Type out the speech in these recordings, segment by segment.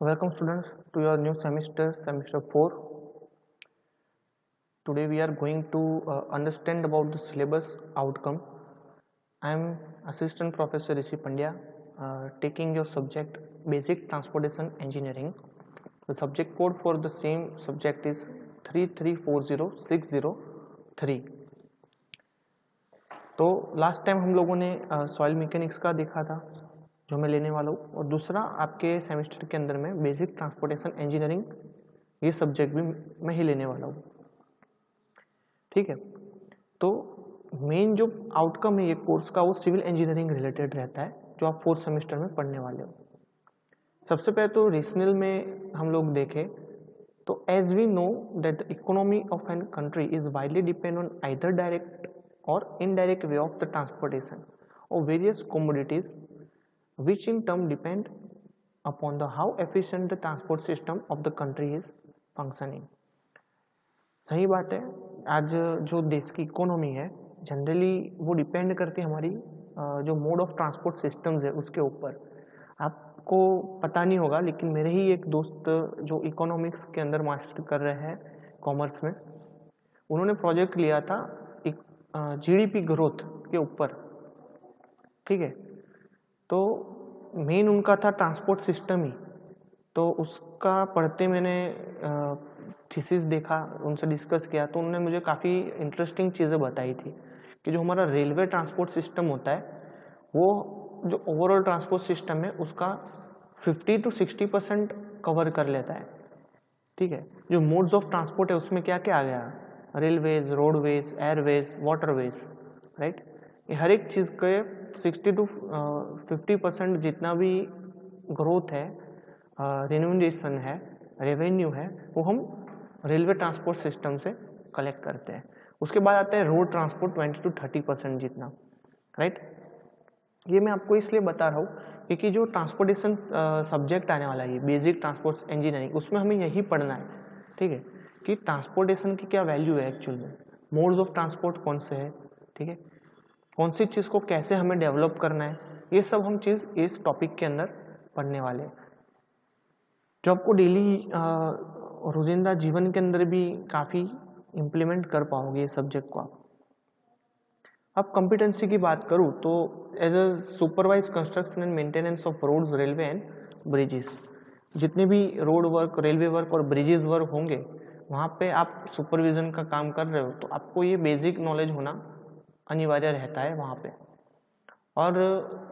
Welcome students to your new semester 4. Today we are going to understand about the syllabus outcome. I am Assistant Professor Rishi Pandya, taking your subject Basic Transportation Engineering. The subject code for the same subject is 3340603. तो last time हम लोगों ने soil mechanics का देखा था जो मैं लेने वाला हूँ, और दूसरा आपके सेमेस्टर के अंदर में बेसिक ट्रांसपोर्टेशन इंजीनियरिंग ये सब्जेक्ट भी मैं ही लेने वाला हूँ। ठीक है, तो मेन जो आउटकम है ये कोर्स का वो सिविल इंजीनियरिंग रिलेटेड रहता है जो आप 4th सेमेस्टर में पढ़ने वाले हो। सबसे पहले तो रीजनल में हम लोग देखें तो as we know that the economy of an country is widely depend on either direct और indirect way of the transportation of various commodities which in turn depend upon the how efficient the transport system of the country is functioning. सही बात है, आज जो देश की economy है generally वो डिपेंड करती है हमारी जो मोड ऑफ ट्रांसपोर्ट सिस्टम्स है उसके ऊपर। आपको पता नहीं होगा लेकिन मेरे ही एक दोस्त जो इकोनॉमिक्स के अंदर मास्टर कर रहे हैं कॉमर्स में, उन्होंने प्रोजेक्ट लिया था जीडीपी ग्रोथ के ऊपर। ठीक है, तो मेन उनका था ट्रांसपोर्ट सिस्टम ही। तो उसका पढ़ते मैंने थीसिस देखा, उनसे डिस्कस किया, तो उन्होंने मुझे काफ़ी इंटरेस्टिंग चीज़ें बताई थी कि जो हमारा रेलवे ट्रांसपोर्ट सिस्टम होता है वो जो ओवरऑल ट्रांसपोर्ट सिस्टम है उसका 50 to 60% कवर कर लेता है। ठीक है, जो मोड्स ऑफ ट्रांसपोर्ट है उसमें क्या क्या आ गया, railways, roadways, Airways, waterways, right. ये हर एक चीज़ के 60 to 50% जितना भी ग्रोथ है, रिन्यूएशन है, रेवेन्यू है, वो हम रेलवे ट्रांसपोर्ट सिस्टम से कलेक्ट करते हैं। उसके बाद आता है रोड ट्रांसपोर्ट 20 to 30% जितना, राइट। ये मैं आपको इसलिए बता रहा हूँ क्योंकि जो ट्रांसपोर्टेशन सब्जेक्ट आने वाला है बेसिक ट्रांसपोर्ट इंजीनियरिंग, उसमें हमें यही पढ़ना है। ठीक है, कि ट्रांसपोर्टेशन की क्या वैल्यू है एक्चुअल में, मोड्स ऑफ ट्रांसपोर्ट कौन से है, ठीक है, कौन सी चीज़ को कैसे हमें डेवलप करना है, ये सब हम चीज़ इस टॉपिक के अंदर पढ़ने वाले हैं, जो आपको डेली रोजिंदा जीवन के अंदर भी काफ़ी इम्प्लीमेंट कर पाओगे ये सब्जेक्ट को आप। अब कॉम्पिटेंसी की बात करूँ तो as a supervise construction and maintenance of roads, railway and bridges, जितने भी रोड वर्क, रेलवे वर्क और ब्रिजेस वर्क होंगे वहाँ पे आप सुपरविजन का काम कर रहे हो, तो आपको ये बेसिक नॉलेज होना अनिवार्य रहता है वहाँ पे। और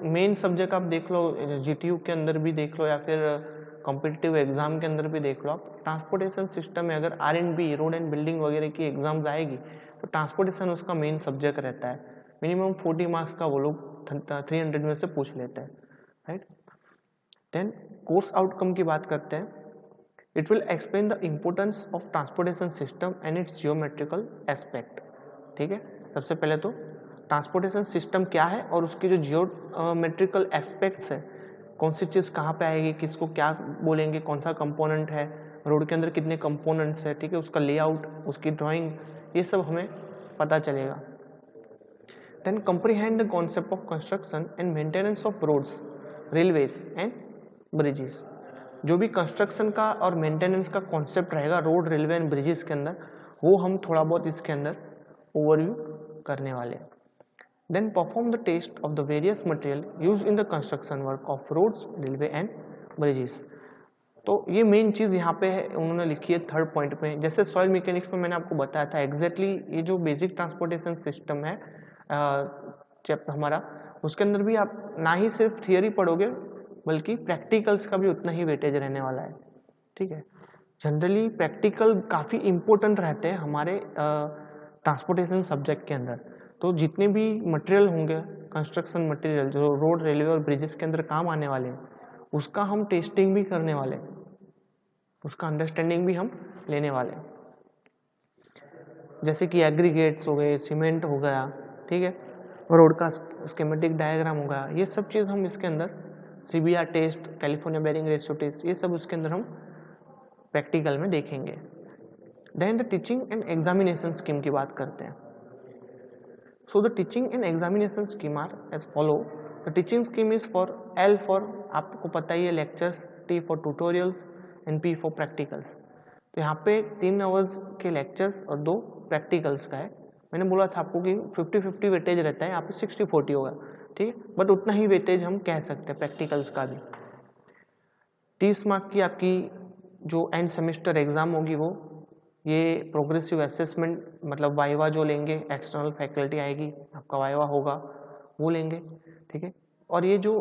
मेन सब्जेक्ट आप देख लो, जीटीयू के अंदर भी देख लो या फिर कॉम्पिटिटिव एग्जाम के अंदर भी देख लो आप, ट्रांसपोर्टेशन सिस्टम में अगर आरएंडबी, रोड एंड बिल्डिंग वगैरह की एग्जाम्स आएगी तो ट्रांसपोर्टेशन उसका मेन सब्जेक्ट रहता है। मिनिमम 40 मार्क्स का वो लोग 300 में से पूछ लेते हैं, राइट। देन कोर्स आउटकम की बात करते हैं। It will explain the importance of transportation system and it's geometrical aspect. ठीक है, सबसे पहले तो ट्रांसपोर्टेशन सिस्टम क्या है और उसके जो जियोमेट्रिकल एस्पेक्ट्स है, कौन सी चीज़ कहाँ पे आएगी, किसको क्या बोलेंगे, कौन सा कंपोनेंट है, रोड के अंदर कितने कंपोनेंट्स है, ठीक है, उसका लेआउट, उसकी ड्राइंग, ये सब हमें पता चलेगा। Then comprehend the concept of construction and maintenance of roads, railways and bridges. जो भी कंस्ट्रक्शन का और मेंटेनेंस का कॉन्सेप्ट रहेगा रोड, रेलवे एंड ब्रिजेस के अंदर, वो हम थोड़ा बहुत इसके अंदर ओवरव्यू करने वाले हैं। Then perform the test of the various material used in the construction work of roads, railway and bridges। तो ये मेन चीज़ यहाँ पे है, उन्होंने लिखी है थर्ड पॉइंट में। जैसे सॉइल मैकेनिक्स में मैंने आपको बताया था एग्जैक्टली ये जो बेसिक ट्रांसपोर्टेशन सिस्टम है चैप्टर हमारा, उसके अंदर भी आप ना ही सिर्फ थियरी पढ़ोगे बल्कि प्रैक्टिकल्स का भी उतना ही वेटेज रहने वाला है। ठीक है, जनरली प्रैक्टिकल काफ़ी इम्पोर्टेंट रहते हैं हमारे ट्रांसपोर्टेशन सब्जेक्ट के अंदर। तो जितने भी मटेरियल होंगे, कंस्ट्रक्शन मटेरियल जो रोड, रेलवे और ब्रिजेस के अंदर काम आने वाले हैं, उसका हम टेस्टिंग भी करने वाले हैं, उसका अंडरस्टैंडिंग भी हम लेने वाले हैं। जैसे कि एग्रीगेट्स हो गए, सीमेंट हो गया, ठीक है, रोड का स्कीमेटिक डायग्राम हो गया, ये सब चीज़ हम इसके अंदर CBR test, California bearing ratio test, ये सब उसके अंदर हम प्रैक्टिकल में देखेंगे। Then the teaching and examination scheme की बात करते हैं। So the teaching and examination scheme are as follow. The teaching scheme is for L for आपको पता ही है lectures, T for tutorials and P for practicals. तो यहाँ पे 3 आवर्स के लेक्चर्स और 2 प्रैक्टिकल्स का है। मैंने बोला था आपको कि 50-50 वेटेज रहता है, यहाँ पे 60-40 होगा, ठीक है, बट उतना ही वेटेज हम कह सकते हैं प्रैक्टिकल्स का भी। 30 मार्क की आपकी जो एंड सेमेस्टर एग्जाम होगी वो ये प्रोग्रेसिव असेसमेंट मतलब वाइवा जो लेंगे, एक्सटर्नल फैकल्टी आएगी, आपका वाइवा होगा वो लेंगे, ठीक है। और ये जो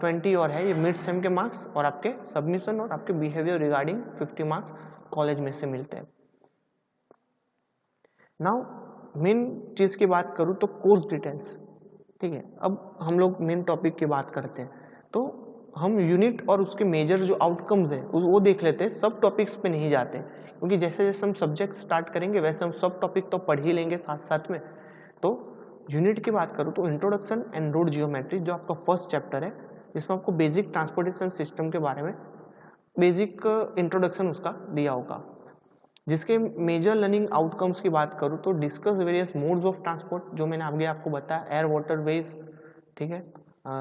20 और है ये मिड सेम के मार्क्स और आपके सबमिशन और आपके बिहेवियर रिगार्डिंग 50 मार्क्स कॉलेज में से मिलते हैं। नाउ मेन चीज की बात करूँ तो कोर्स डिटेल्स, ठीक है। अब हम लोग मेन टॉपिक की बात करते हैं तो हम यूनिट और उसके मेजर जो आउटकम्स है वो देख लेते हैं, सब टॉपिक्स पे नहीं जाते क्योंकि जैसे जैसे हम सब्जेक्ट स्टार्ट करेंगे वैसे हम सब टॉपिक तो पढ़ ही लेंगे साथ साथ में। तो यूनिट की बात करूँ तो इंट्रोडक्शन एंड रोड जियोमेट्री जो आपका फर्स्ट चैप्टर है, जिसमें आपको बेसिक ट्रांसपोर्टेशन सिस्टम के बारे में बेसिक इंट्रोडक्शन उसका दिया होगा। जिसके मेजर लर्निंग आउटकम्स की बात करूँ तो discuss various modes of transport, जो मैंने आगे आपको बताया, एयर वाटर वेज, ठीक है,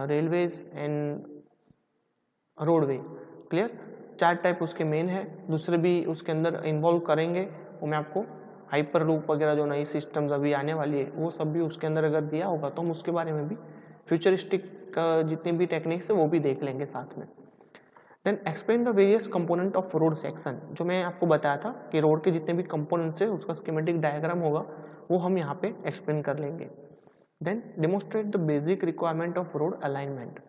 railways and roadway, clear. 4 type उसके मेन है, दूसरे भी उसके अंदर इन्वॉल्व करेंगे, वो मैं आपको हाइपर लूप वगैरह जो नई सिस्टम्स अभी आने वाली है वो सब भी उसके अंदर अगर दिया होगा तो हम उसके बारे में भी फ्यूचरिस्टिक जितनी भी टेक्निक्स है वो भी देख लेंगे साथ में। Then explain the various component of road section, जो मैं आपको बताया था कि रोड के जितने भी कंपोनेंट्स है उसका स्कीमेटिक डायग्राम होगा वो हम यहाँ पे एक्सप्लेन कर लेंगे। Then demonstrate the basic requirement of road alignment,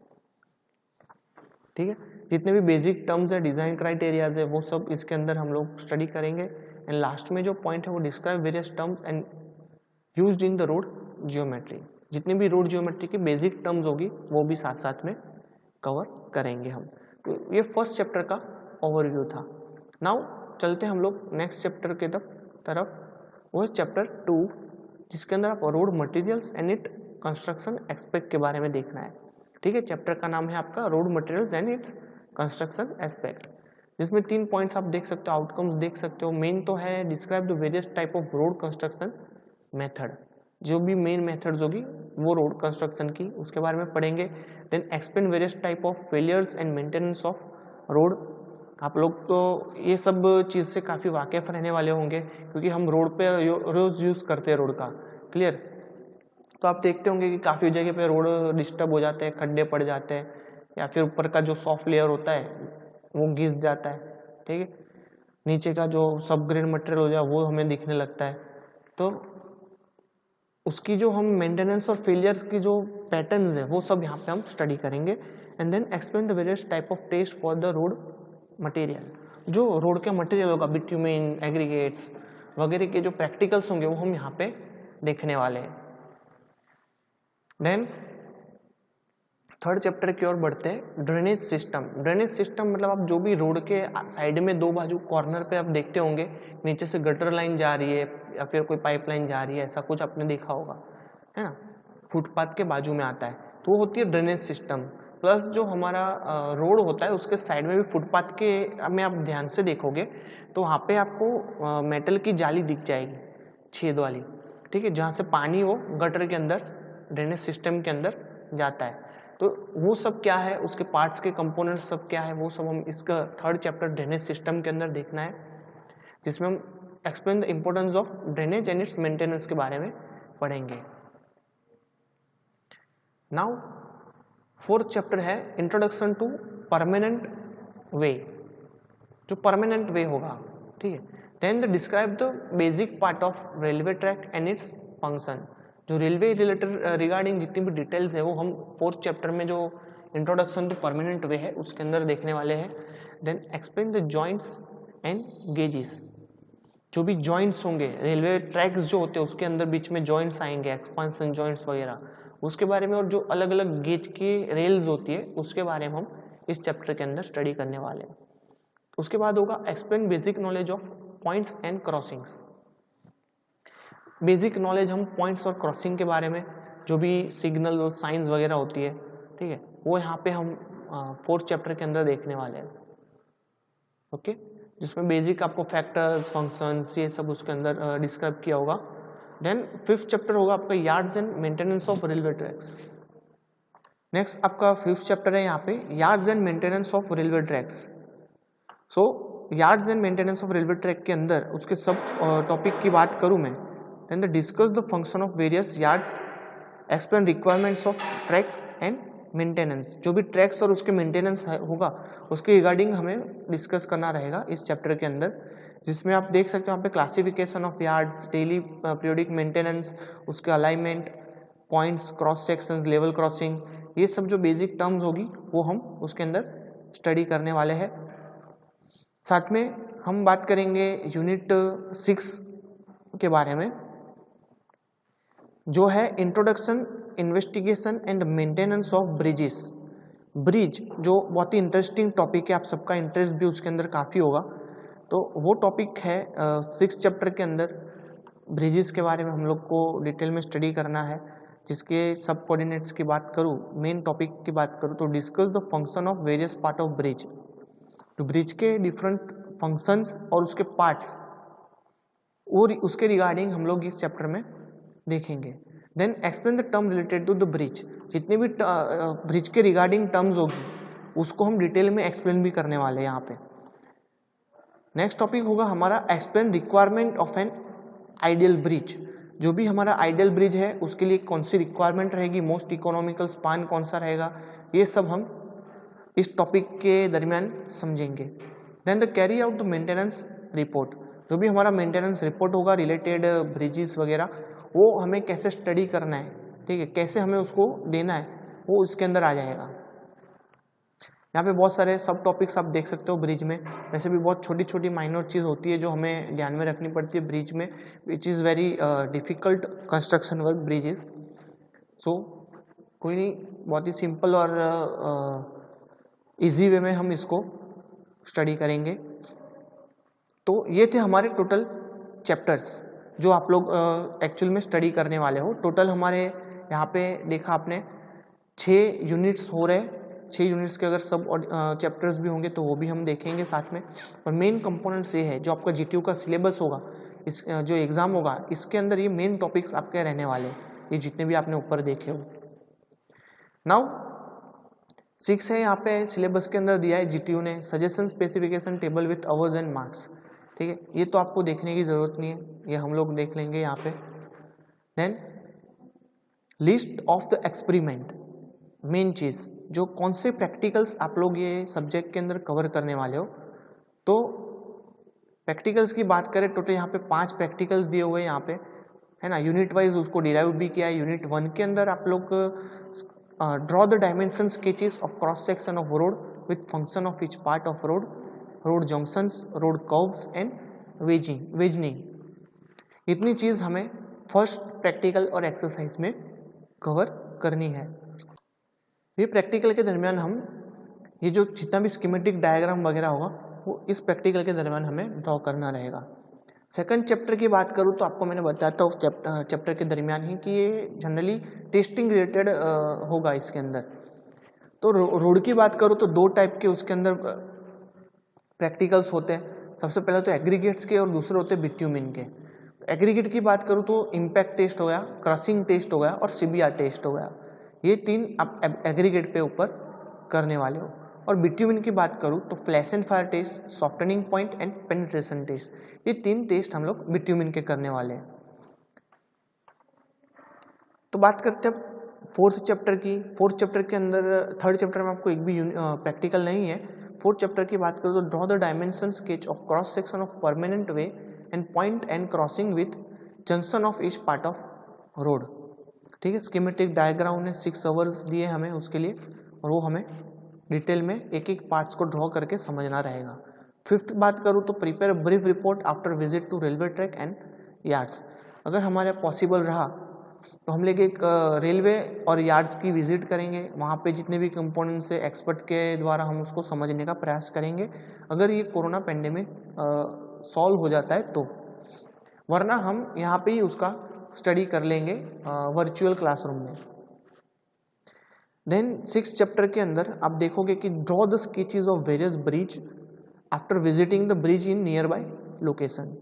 ठीक है, जितने भी बेसिक टर्म्स है, डिजाइन क्राइटेरियाज है, वो सब इसके अंदर हम लोग स्टडी करेंगे। एंड लास्ट में जो पॉइंट है वो describe various terms and used in the road geometry, जितनी भी रोड जियोमेट्री की बेसिक टर्म्स होगी वो भी साथ साथ में कवर करेंगे हम। तो ये फर्स्ट चैप्टर का ओवरव्यू था। नाउ चलते हम लोग नेक्स्ट चैप्टर के तरफ, वो है चैप्टर 2, जिसके अंदर आप road materials and it construction aspect के बारे में देखना है, ठीक है। चैप्टर का नाम है आपका road materials and its construction aspect, जिसमें 3 पॉइंट्स आप देख सकते हो, आउटकम्स देख सकते हो। मेन तो है describe the various type of road construction method, जो भी मेन मेथड्स होगी वो रोड कंस्ट्रक्शन की उसके बारे में पढ़ेंगे। Then explain various type of failures and maintenance of road. आप लोग तो ये सब चीज़ से काफ़ी वाकिफ रहने वाले होंगे क्योंकि हम रोड पे रोज यूज़ करते हैं रोड का, क्लियर। तो आप देखते होंगे कि काफ़ी जगह पे रोड डिस्टर्ब हो जाते हैं, खड्डे पड़ जाते हैं, या फिर ऊपर का जो सॉफ्ट लेयर होता है वो घिस जाता है, ठीक है, नीचे का जो सब ग्रेड मटेरियल हो जाए वो हमें दिखने लगता है। तो उसकी जो हम मेंटेनेंस और फेलियर की जो पैटर्न्स है वो सब यहाँ पे हम स्टडी करेंगे। And then explain the various type of test for the road material, जो रोड के मटेरियल होगा, बिट्यूमेन, एग्रीगेट्स वगैरह के जो प्रैक्टिकल्स होंगे वो हम यहाँ पे देखने वाले हैं। देन थर्ड चैप्टर की ओर बढ़ते हैं, ड्रेनेज सिस्टम। ड्रेनेज सिस्टम मतलब आप जो भी रोड के साइड में 2 बाजू कॉर्नर पे आप देखते होंगे नीचे से गटर लाइन जा रही है या फिर कोई पाइपलाइन जा रही है, ऐसा कुछ आपने देखा होगा, है ना, फुटपाथ के बाजू में आता है, तो वो होती है ड्रेनेज सिस्टम। प्लस जो हमारा रोड होता है उसके साइड में भी फुटपाथ के में आप ध्यान से देखोगे तो वहाँ पे आपको मेटल की जाली दिख जाएगी, छेद वाली, ठीक है, जहाँ से पानी वो गटर के अंदर ड्रेनेज सिस्टम के अंदर जाता है। तो वो सब क्या है, उसके पार्ट्स के कंपोनेंट्स सब क्या है, वो सब हम इसका थर्ड चैप्टर ड्रेनेज सिस्टम के अंदर देखना है, जिसमें हम explain the importance of drainage and its maintenance के बारे में पढ़ेंगे। नाउ फोर्थ चैप्टर है इंट्रोडक्शन टू परमानेंट वे, जो परमानेंट वे होगा, ठीक है। Then describe the basic part of railway track and its function, जो रेलवे रिलेटेड रिगार्डिंग जितनी भी डिटेल्स है वो हम फोर्थ चैप्टर में जो इंट्रोडक्शन टू परमानेंट वे है उसके अंदर देखने वाले हैं। Then explain the joints and gauges, जो भी जॉइंट्स होंगे रेलवे ट्रैक्स जो होते हैं उसके अंदर बीच में जॉइंट्स आएंगे, एक्सपांशन जॉइंट्स वगैरह, उसके बारे में, और जो अलग अलग गेज की रेल्स होती है उसके बारे में हम इस चैप्टर के अंदर स्टडी करने वाले हैं। उसके बाद होगा explain basic knowledge of points and crossings. Basic knowledge हम पॉइंट्स और क्रॉसिंग के बारे में, जो भी सिग्नल और साइंस वगैरह होती है, ठीक है, वो यहाँ पे हम फोर्थ चैप्टर के अंदर देखने वाले हैं, ओके, जिसमें बेसिक आपको फैक्टर्स, फंक्शंस, ये सब उसके अंदर डिस्क्राइब किया होगा। देन फिफ्थ चैप्टर होगा आपका yards and maintenance of railway tracks. Next आपका फिफ्थ चैप्टर है यहाँ पे yards and maintenance of railway tracks. So yards and maintenance of railway track के अंदर उसके सब टॉपिक की बात करूं मैं, then the discuss the function of various yards, explain requirements of track and maintenance. जो भी ट्रैक्स और उसके मेंटेनेंस होगा उसके रिगार्डिंग हमें डिस्कस करना रहेगा इस चैप्टर के अंदर, जिसमें आप देख सकते हो यहाँ पे classification of yards, daily periodic maintenance, उसके alignment, points, cross sections, level crossing, ये सब जो बेसिक टर्म्स होगी वो हम उसके अंदर स्टडी करने वाले हैं। साथ में हम बात करेंगे यूनिट 6 के बारे में, जो है introduction, investigation and maintenance of bridges. Bridge जो बहुत ही इंटरेस्टिंग टॉपिक है, आप सबका इंटरेस्ट भी उसके अंदर काफ़ी होगा, तो वो टॉपिक है 6 चैप्टर के अंदर ब्रिजेस के बारे में हम लोग को डिटेल में स्टडी करना है। जिसके सब कोऑर्डिनेट्स की बात करूँ, मेन टॉपिक की बात करूँ, तो discuss the function of various part of bridge. तो ब्रिज के डिफरेंट फंक्शंस और उसके पार्ट्स और उसके रिगार्डिंग हम लोग इस चैप्टर में देखेंगे। Then explain the term related to the bridge, जितने भी ब्रिज के रिगार्डिंग टर्म्स होगी उसको हम डिटेल में एक्सप्लेन भी करने वाले हैं यहाँ पे। नेक्स्ट टॉपिक होगा हमारा explain requirement of an ideal bridge. जो भी हमारा आइडियल ब्रिज है उसके लिए कौन सी रिक्वायरमेंट रहेगी, मोस्ट इकोनॉमिकल स्पान कौन सा रहेगा, ये सब हम इस टॉपिक के दरमियान समझेंगे। Then the carry out the maintenance report, जो भी हमारा मेंटेनेंस रिपोर्ट होगा रिलेटेड ब्रिजेस वगैरह, वो हमें कैसे स्टडी करना है, ठीक है, कैसे हमें उसको देना है, वो इसके अंदर आ जाएगा। यहाँ पे बहुत सारे सब टॉपिक्स आप देख सकते हो ब्रिज में, वैसे भी बहुत छोटी छोटी माइनर चीज़ होती है जो हमें ध्यान में रखनी पड़ती है ब्रिज में, which is very difficult construction work bridges. So कोई नहीं, बहुत ही सिंपल और इजी वे में हम इसको स्टडी करेंगे। तो ये थे हमारे टोटल चैप्टर्स जो आप लोग एक्चुअल में स्टडी करने वाले हो। टोटल हमारे यहाँ पे देखा आपने 6 यूनिट्स हो रहे, 6 यूनिट्स के अगर सब चैप्टर्स भी होंगे तो वो भी हम देखेंगे साथ में। और मेन कंपोनेंट्स ये है, जो आपका जीटीयू का सिलेबस होगा, इस जो एग्ज़ाम होगा इसके अंदर ये मेन टॉपिक्स आपके रहने वाले, ये जितने भी आपने ऊपर देखे हो। नाउ 6 है, यहाँ पे सिलेबस के अंदर दिया है जीटीयू ने suggestion specification table with hours and marks, ठीक है, ये तो आपको देखने की ज़रूरत नहीं है, ये हम लोग देख लेंगे यहाँ पे। Then list of the experiment, main चीज़ जो कौन से प्रैक्टिकल्स आप लोग ये सब्जेक्ट के अंदर कवर करने वाले हो। तो प्रैक्टिकल्स की बात करें, टोटल यहाँ पे 5 प्रैक्टिकल्स दिए हुए हैं यहाँ पे, है ना, यूनिट वाइज उसको डिराइव भी किया है। यूनिट 1 के अंदर आप लोग draw the dimension sketches of cross section of road with function of each part of road, road junctions, road curves and वेजनिंग। इतनी चीज़ हमें फर्स्ट प्रैक्टिकल और एक्सरसाइज में कवर करनी है। ये प्रैक्टिकल के दरमियान हम ये जो जितना भी स्कीमेटिक डायग्राम वगैरह होगा वो इस प्रैक्टिकल के दरमियान हमें ड्रॉ करना रहेगा। सेकंड चैप्टर की बात करूँ तो आपको मैंने बताया था उस चैप्टर के दरमियान ही कि ये जनरली टेस्टिंग रिलेटेड होगा इसके अंदर। तो रोड की बात करूँ तो 2 टाइप के उसके अंदर प्रैक्टिकल्स होते हैं। सबसे पहले तो एग्रीगेट्स के और दूसरे होते हैं बिट्यूमिन के। एग्रीगेट की बात करूँ तो इम्पैक्ट टेस्ट हो गया, क्रशिंग टेस्ट हो गया और सीबीआर टेस्ट हो गया, ये 3 आप एग्रीगेट पे ऊपर करने वाले हो। और बिट्यूमिन की बात करूँ तो flash and fire test, softening point and penetration test, ये 3 टेस्ट हम लोग बिट्यूमिन के करने वाले हैं। तो बात करते हैं 4th चैप्टर की। 4th चैप्टर के अंदर 3rd चैप्टर में आपको एक भी प्रैक्टिकल नहीं है। 4th चैप्टर की बात करूँ तो draw the dimension sketch of cross section of permanent way and point and crossing with junction of each part of road, ठीक है। स्कीमेटिक डायग्राम ने 6 आवर्स दिए हमें उसके लिए, और वो हमें डिटेल में एक एक पार्ट्स को ड्रॉ करके समझना रहेगा। 5th बात करूँ तो prepare brief report after visit to railway track and yards. अगर हमारे पॉसिबल रहा तो हम लोग एक रेलवे और यार्ड्स की विजिट करेंगे, वहाँ पे जितने भी कंपोनेंट्स है एक्सपर्ट के द्वारा हम उसको समझने का प्रयास करेंगे, अगर ये कोरोना पेंडेमिक सॉल्व हो जाता है तो, वरना हम यहाँ पे ही उसका स्टडी कर लेंगे वर्चुअल क्लासरूम में। देन 6th चैप्टर के अंदर आप देखोगे कि draw the sketches of various bridge after visiting the bridge in near by location.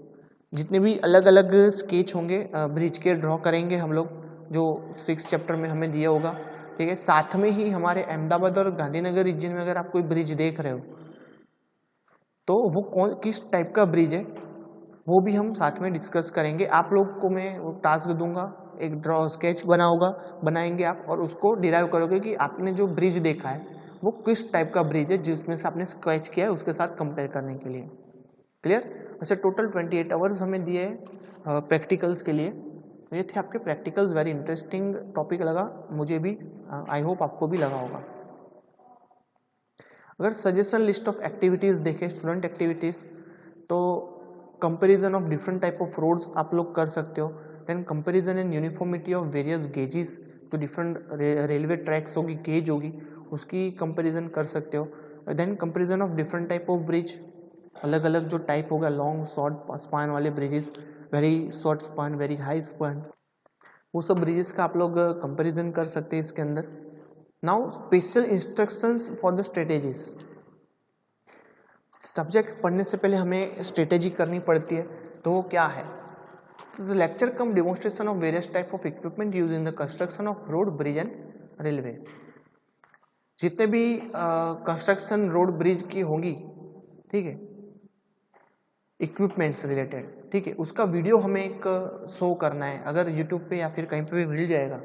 जितने भी अलग अलग स्केच होंगे ब्रिज के ड्रॉ करेंगे हम लोग, जो 6th चैप्टर में हमें दिया होगा, ठीक है। साथ में ही हमारे अहमदाबाद और गांधीनगर रीजन में अगर आप कोई ब्रिज देख रहे हो तो वो किस टाइप का ब्रिज है वो भी हम साथ में डिस्कस करेंगे। आप लोग को मैं वो टास्क दूंगा, एक ड्रॉ स्केच बनाएंगे आप, और उसको डिराइव करोगे कि आपने जो ब्रिज देखा है वो किस टाइप का ब्रिज है जिसमें से आपने स्केच किया है, उसके साथ कंपेयर करने के लिए। क्लियर? अच्छा, टोटल 28 आवर्स हमें दिए प्रैक्टिकल्स के लिए। ये थे आपके प्रैक्टिकल्स। वेरी इंटरेस्टिंग टॉपिक लगा मुझे भी, आई होप आपको भी लगा होगा। अगर सजेशन लिस्ट ऑफ एक्टिविटीज देखें, स्टूडेंट एक्टिविटीज, तो comparison of different type of roads आप लोग कर सकते हो। Then comparison and uniformity of various gauges, जो डिफरेंट रेलवे ट्रैक्स होगी, गेज होगी, उसकी कंपैरिजन कर सकते हो। Then comparison of different type of bridge, अलग अलग जो टाइप होगा, लॉन्ग शॉर्ट स्पान वाले bridges, very short span, very high span, वो सब ब्रिजेस का आप लोग कंपैरिजन कर सकते हैं इसके अंदर। Now special instructions for the strategies. Subject पढ़ने से पहले हमें स्ट्रेटेजी करनी पड़ती है, तो वो क्या है? तो lecture come demonstration of various type of equipment use in the construction of road, bridge and railway. जितने भी कंस्ट्रक्शन रोड ब्रिज की होंगी, ठीक है, इक्विपमेंट्स रिलेटेड, ठीक है, उसका वीडियो हमें एक शो करना है। अगर यूट्यूब पे या फिर कहीं पे भी मिल जाएगा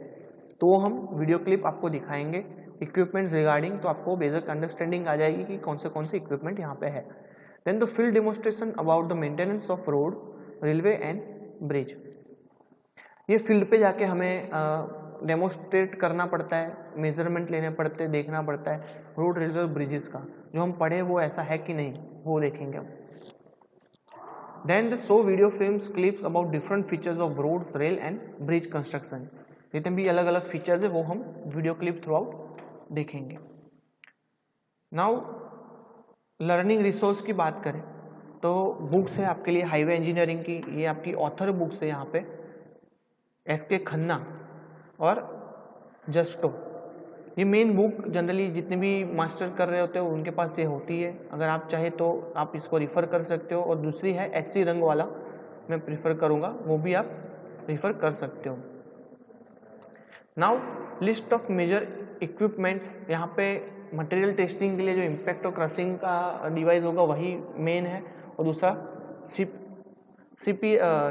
तो हम वीडियो क्लिप आपको दिखाएंगे इक्विपमेंट्स रिगार्डिंग, तो आपको बेसिक अंडरस्टैंडिंग आ जाएगी कि कौन से इक्विपमेंट यहाँ पे है। Then the field demonstration about the maintenance of road, railway and bridge. ये फील्ड पे जाके हमें डेमोन्स्ट्रेट करना पड़ता है, मेजरमेंट लेने पड़ते हैं, देखना पड़ता है रोड, रेलवे और ब्रिजेस का। जो हम पढ़े वो ऐसा है कि नहीं, वो देखेंगे हम। Then the show video films clips about different features of roads, rail and bridge construction. जितने भी अलग अलग फीचर्स है वो हम वीडियो क्लिप थ्रू आउट देखेंगे। नाउ लर्निंग रिसोर्स की बात करें तो बुक्स है आपके लिए हाईवे इंजीनियरिंग की, ये आपकी ऑथर बुक्स है यहाँ पे, एसके खन्ना और जस्टो। ये मेन बुक जनरली जितने भी मास्टर कर रहे होते हो उनके पास ये होती है। अगर आप चाहे तो आप इसको रिफ़र कर सकते हो। और दूसरी है एससी रंग वाला, मैं प्रीफर करूँगा, वो भी आप रिफ़र कर सकते हो। Now list of major equipments, यहाँ पे मटेरियल टेस्टिंग के लिए जो इम्पैक्ट और क्रशिंग का डिवाइस होगा वही मेन है, और दूसरा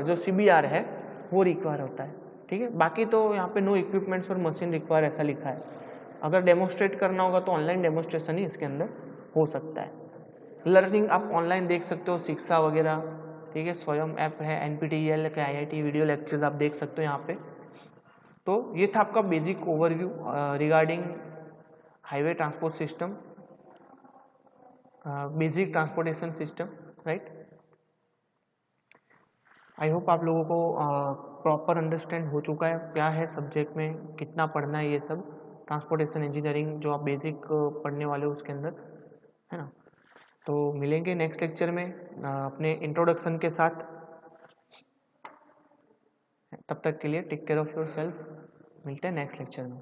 जो CBR है वो रिक्वायर होता है, ठीक है। बाकी तो यहाँ पे नो इक्विपमेंट्स और मशीन रिक्वायर ऐसा लिखा है। अगर डेमोन्स्ट्रेट करना होगा तो ऑनलाइन डेमोन्स्ट्रेशन ही इसके अंदर हो सकता है। लर्निंग आप ऑनलाइन देख सकते हो, शिक्षा वगैरह, ठीक है, स्वयं ऐप है, NPTEL के IIT वीडियो लेक्चर्स आप देख सकते हो यहाँ पे। तो ये था आपका basic overview regarding highway transport system, basic transportation system, right. I hope आप लोगों को प्रॉपर अंडरस्टैंड हो चुका है क्या है सब्जेक्ट में, कितना पढ़ना है, ये सब ट्रांसपोर्टेशन इंजीनियरिंग जो आप बेसिक पढ़ने वाले हो उसके अंदर, है ना। तो मिलेंगे नेक्स्ट लेक्चर में अपने इंट्रोडक्शन के साथ। तब तक के लिए take care of yourself, मिलते हैं नेक्स्ट लेक्चर में।